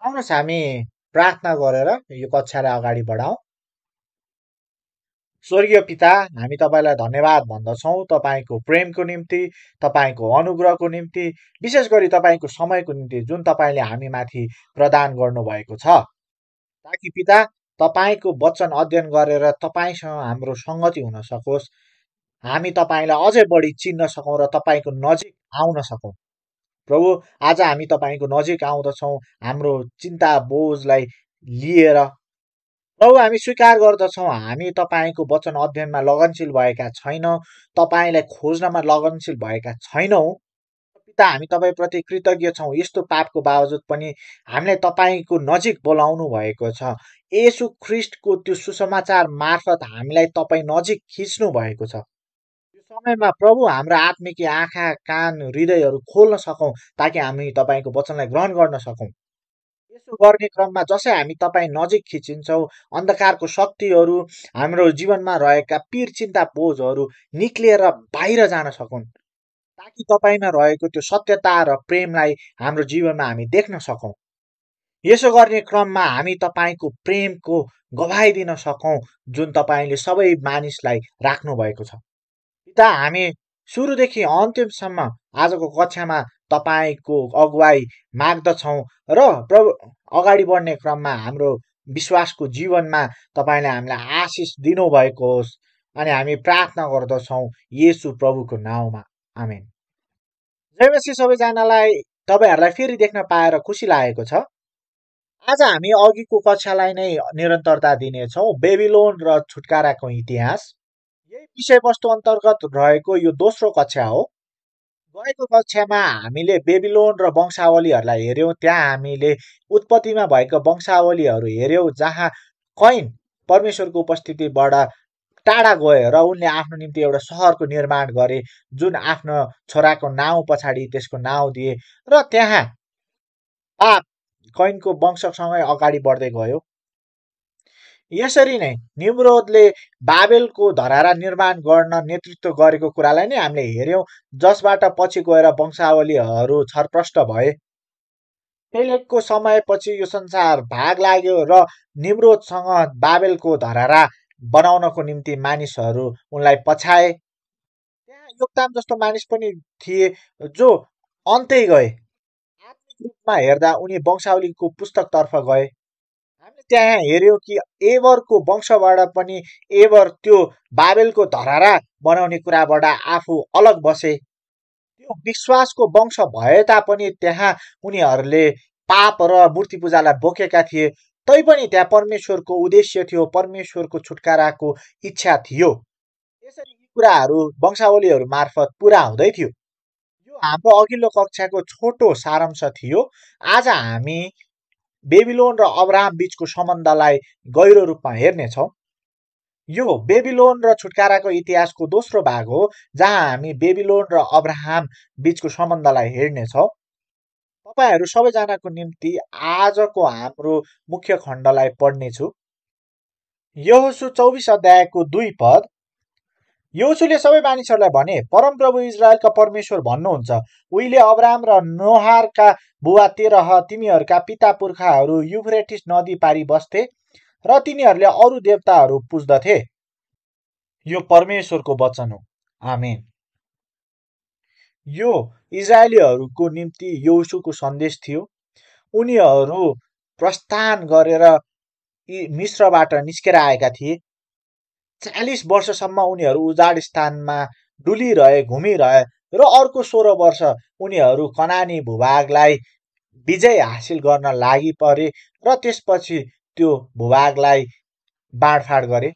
आउनुहोस् हामी प्रार्थना गरेर यो कक्षालाई अगाडि बढाउँ। स्वर्गीय पिता, हामी तपाईँलाई धन्यवाद भन्दछौँ तपाईँको प्रेमको निम्ति, तपाईँको अनुग्रहको निम्ति, विशेष गरी तपाईँको समयको निम्ति जुन तपाईँले हामीमाथि प्रदान गर्नुभएको छ। ताकि पिता तपाईँको वचन अध्ययन गरेर तपाईँसँग हाम्रो सङ्गति हुन सकोस्, हामी तपाईँलाई अझै बढी चिन्न सकौँ र तपाईँको नजिक आउन सकौँ। प्रभु, आज हामी तपाईँको नजिक आउँदछौँ हाम्रो चिन्ता बोझलाई लिएर। प्रभु, हामी स्वीकार गर्दछौँ हामी तपाईँको वचन अध्ययनमा लगनशील भएका छैनौँ, तपाईँलाई खोज्नमा लगनशील भएका छैनौँ। पिता, हामी तपाईँप्रति कृतज्ञ छौँ। यस्तो पापको बावजुद पनि हामीलाई तपाईँको नजिक बोलाउनु भएको छ। येशू ख्रिस्टको त्यो सुसमाचार मार्फत हामीलाई तपाईँ नजिक खिच्नु भएको छ। यो समयमा प्रभु हाम्रो आत्मिक आँखा कान हृदयहरू खोल्न सकौँ, ताकि हामी तपाईँको वचनलाई ग्रहण गर्न सकौँ। यसो गर्ने क्रममा जसै हामी तपाईँ नजिक खिचिन्छौँ, अन्धकारको शक्तिहरू हाम्रो जीवनमा रहेका पीर चिन्ता बोझहरू निक्लिएर बाहिर जान सकुन्, ताकि तपाईँमा रहेको त्यो सत्यता र प्रेमलाई हाम्रो जीवनमा हामी देख्न सकौँ। यसो गर्ने क्रममा हामी तपाईँको प्रेमको गवाई दिन सकौँ, जुन तपाईँले सबै मानिसलाई राख्नु भएको छ। पिता, हामी सुरुदेखि अन्तिमसम्म आजको कक्षामा तपाईँको अगुवाई माग्दछौँ र प्रभु अगाडि बढ्ने क्रममा हाम्रो विश्वासको जीवनमा तपाईँले हामीलाई आशिष दिनुभएको होस्। अनि हामी प्रार्थना गर्दछौँ येशू प्रभुको नाउँमा, आमेन। जय मसीह सबैजनालाई। तपाईँहरूलाई फेरि देख्न पाएर खुसी लागेको छ। आज हामी अघिको कक्षालाई नै निरन्तरता दिनेछौँ, बेबिलोन र छुटकाराको इतिहास। यही विषयवस्तु अन्तर्गत रहेको यो दोस्रो कक्षा हो। गएको कक्षामा हामीले बेबिलोन र वंशावलीहरूलाई हेऱ्यौँ। त्यहाँ हामीले उत्पत्तिमा भएको वंशावलीहरू हेऱ्यौँ, जहाँ कैन परमेश्वरको उपस्थितिबाट टाढा गए र उनले आफ्नो निम्ति एउटा सहरको निर्माण गरे, जुन आफ्नो छोराको नाउँ पछाडि त्यसको नाउँ दिए र त्यहाँ पाप कैनको वंशसँगै अगाडि बढ्दै गयो। यसरी नै निम्रोदले बाबेलको धरारा निर्माण गर्न नेतृत्व गरेको कुरालाई नै हामीले हेऱ्यौँ, जसबाट पछि गएर वंशावलीहरू छरप्रष्ट भए। पेलेगको समयपछि यो संसार भाग लाग्यो र निम्रोदसँग बाबेलको धरारा बनाउनको निम्ति मानिसहरू उनलाई पछाए। त्यहाँ योक्ताम जस्तो मानिस पनि थिए जो अन्तै गए। आत्मिक रूपमा हेर्दा उनी वंशावलीको पुस्तकतर्फ गए। हामीले त्यहाँ हेऱ्यौँ कि एबरको वंशबाट पनि एबर त्यो बाबेलको धरारा बनाउने कुराबाट आफू अलग बसे। त्यो विश्वासको वंश भए तापनि त्यहाँ उनीहरूले पाप र मूर्ति पूजालाई बोकेका थिए। तैपनि त्यहाँ परमेश्वरको उद्देश्य थियो, परमेश्वरको छुटकाराको इच्छा थियो। यसरी यी कुराहरू वंशावलीहरू मार्फत पुरा हुँदै थियो। यो हाम्रो अघिल्लो कक्षाको छोटो सारांश थियो। आज हामी बेबिलोन र अब्राहम बीचको सम्बन्धलाई गहिरो रूपमा हेर्नेछौँ। यो बेबिलोन र छुटकाराको इतिहासको दोस्रो भाग हो, जहाँ हामी बेबिलोन र अब्राहम बीचको सम्बन्धलाई हेर्नेछौँ। तपाईँहरू सबैजनाको निम्ति आजको हाम्रो मुख्य खण्डलाई पढ्नेछु। यहोशू 24 अध्यायको 2 पद। यहोशूले सबै मानिसहरूलाई भने, परमप्रभु इजरायलका परमेश्वर भन्नुहुन्छ, उहिले अब्राहम र नोहारका बुवा तेरह तिमीहरूका पिता पुर्खाहरू युफ्रेटिस नदी पारी बस्थे र तिनीहरूले अरू देवताहरू पुज्दथे। यो परमेश्वरको वचन हो, आमेन। यो इजरायलीहरूको निम्ति यहोशूको सन्देश थियो। उनीहरू प्रस्थान गरेर मिस्रबाट निस्केर आएका थिए। 40 वर्षसम्म उनीहरू उजाड स्थानमा डुलिरहे, घुमिरहे र अर्को 16 वर्ष उनीहरू कनानी भूभागलाई विजय हासिल गर्न लागि परे र त्यसपछि त्यो भूभागलाई बाँडफाँड गरे।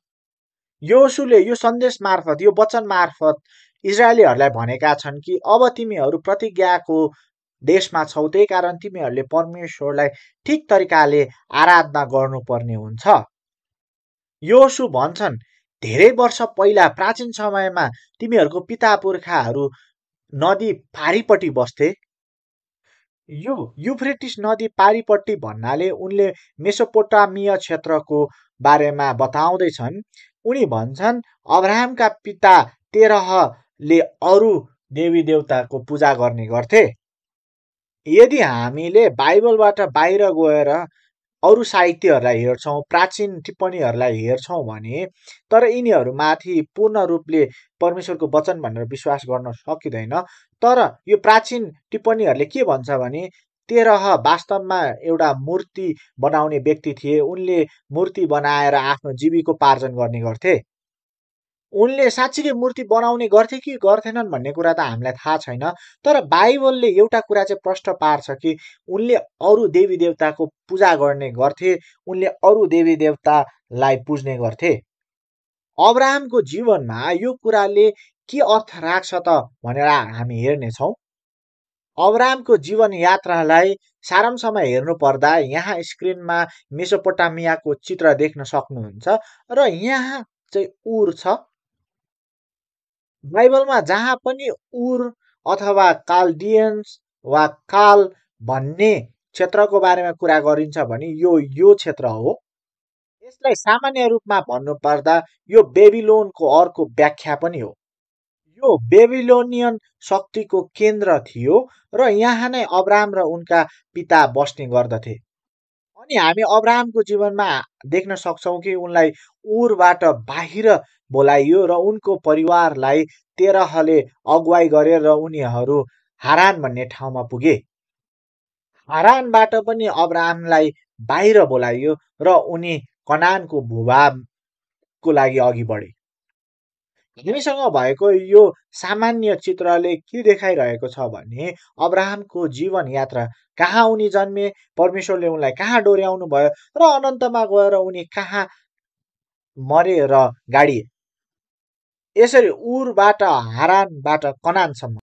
यहोशूले यो सन्देश मार्फत, यो वचन मार्फत इजरायलीहरूलाई भनेका छन् कि अब तिमीहरू प्रतिज्ञाको देशमा छौ, त्यही कारण तिमीहरूले परमेश्वरलाई ठिक तरिकाले आराधना गर्नुपर्ने हुन्छ। यहोशू भन्छन्, धेरै वर्ष पहिला प्राचीन समयमा तिमीहरूको पिता पुर्खाहरू नदी पारीपट्टि बस्थे। यो युफ्रेटिस नदी पारीपट्टि भन्नाले उनले मेसोपोटामिया क्षेत्रको बारेमा बताउँदैछन्। उनी भन्छन् अब्राहमका पिता तेरहले अरू देवी देवताको पूजा गर्ने गर्थे। यदि हामीले बाइबलबाट बाहिर गएर अरू साहित्यहरूलाई हेर्छौँ, प्राचीन टिप्पणीहरूलाई हेर्छौँ भने तर यिनीहरूमाथि पूर्ण रूपले परमेश्वरको वचन भनेर विश्वास गर्न सकिँदैन। तर यो प्राचीन टिप्पणीहरूले के भन्छ भने तेरह वास्तवमा एउटा मूर्ति बनाउने व्यक्ति थिए। उनले मूर्ति बनाएर आफ्नो जीविकोपार्जन गर्ने गर्थे। उनले साँच्चीकै मूर्ति बनाउने गर्थे कि गर्थेनन् भन्ने कुरा त हामीलाई थाहा छैन। तर बाइबलले एउटा कुरा चाहिँ प्रष्ट पार्छ कि उनले अरू देवी देवताको पूजा गर्ने गर्थे। उनले अरू देवी देवतालाई पुज्ने गर्थे। अब्राहमको जीवनमा यो कुराले के अर्थ राख्छ त भनेर हामी हेर्नेछौँ। अब्राहमको जीवन यात्रालाई सारांशमा हेर्नु पर्दा यहाँ स्क्रिनमा मेसोपोटामियाको चित्र देख्न सक्नुहुन्छ र यहाँ चाहिँ उर छ। बाइबलमा जहाँ पनि उर अथवा काल्डियन्स वा काल भन्ने क्षेत्रको बारेमा कुरा गरिन्छ भने यो क्षेत्र हो। यसलाई सामान्य रूपमा भन्नुपर्दा यो बेबिलोनको अर्को व्याख्या पनि हो। यो बेबिलोनियन शक्तिको केन्द्र थियो र यहाँ नै अब्राहम र उनका पिता बस्ने गर्दथे। अनि हामी अब्राहमको जीवनमा देख्न सक्छौँ कि उनलाई उरबाट बाहिर बोलाइयो र उनको परिवारलाई तेरहले अगुवाई गरे र उनीहरू हारान भन्ने ठाउँमा पुगे। हारानबाट पनि अब्राहमलाई बाहिर बोलाइयो र उनी कनानको भूभागको लागि अघि बढे। हामीसँग भएको यो सामान्य चित्रले के देखाइरहेको छ भने अब्राहमको जीवन यात्रा, कहाँ उनी जन्मे, परमेश्वरले उनलाई कहाँ डोर्याउनु भयो र अनन्तमा गएर उनी कहाँ मरे र गाडिए। यसरी उरबाट हारानबाट कनानसम्म